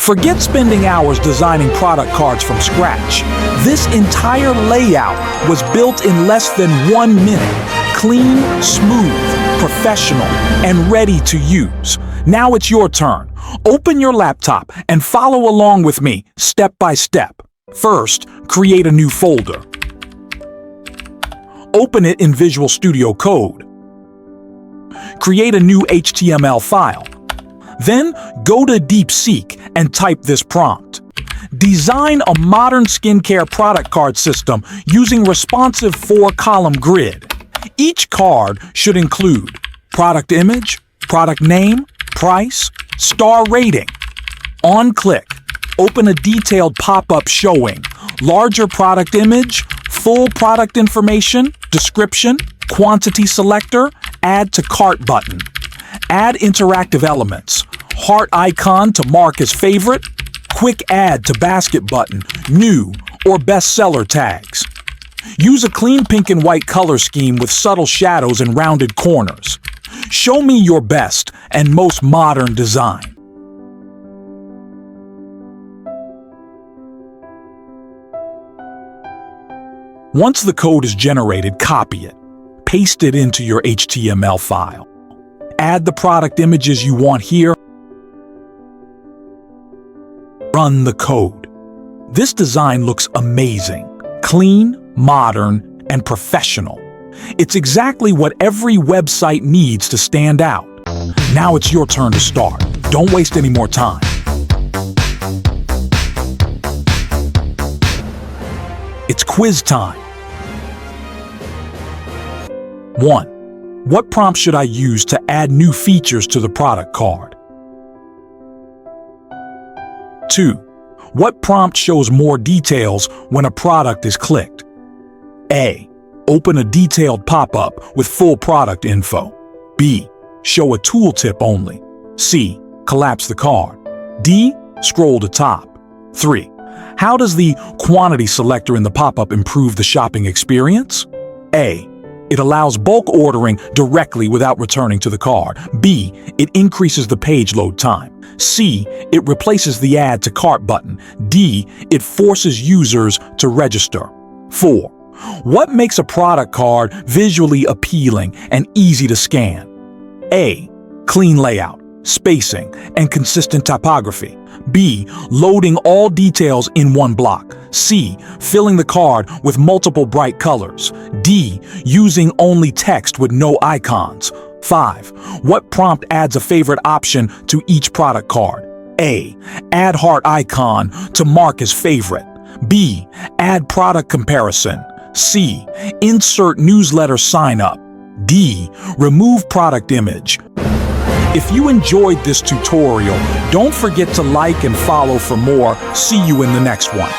Forget spending hours designing product cards from scratch. This entire layout was built in less than 1 minute. Clean, smooth, professional, and ready to use. Now it's your turn. Open your laptop and follow along with me, step by step. First, create a new folder. Open it in Visual Studio Code. Create a new HTML file. Then go to DeepSeek and type this prompt. Design a modern skincare product card system using responsive 4-column grid. Each card should include product image, product name, price, star rating. On click, open a detailed pop-up showing larger product image, full product information, description, quantity selector, add to cart button. Add interactive elements, heart icon to mark as favorite, quick add to basket button, new, or bestseller tags. Use a clean pink and white color scheme with subtle shadows and rounded corners. Show me your best and most modern design. Once the code is generated, copy it. Paste it into your HTML file. Add the product images you want here. Run the code. This design looks amazing, clean, modern, and professional. It's exactly what every website needs to stand out. Now it's your turn to start. Don't waste any more time. It's quiz time. 1. What prompt should I use to add new features to the product card? 2. What prompt shows more details when a product is clicked? A. Open a detailed pop-up with full product info. B. Show a tooltip only. C. Collapse the card. D. Scroll to top. 3. How does the quantity selector in the pop-up improve the shopping experience? A. It allows bulk ordering directly without returning to the card. B. It increases the page load time. C. It replaces the add to cart button. D. It forces users to register. 4. What makes a product card visually appealing and easy to scan? A. Clean layout, spacing, and consistent typography. B. Loading all details in one block. C. Filling the card with multiple bright colors. D. Using only text with no icons. 5. What prompt adds a favorite option to each product card? A. Add heart icon to mark as favorite. B. Add product comparison. C. Insert newsletter sign up. D. Remove product image. If you enjoyed this tutorial, don't forget to like and follow for more. See you in the next one.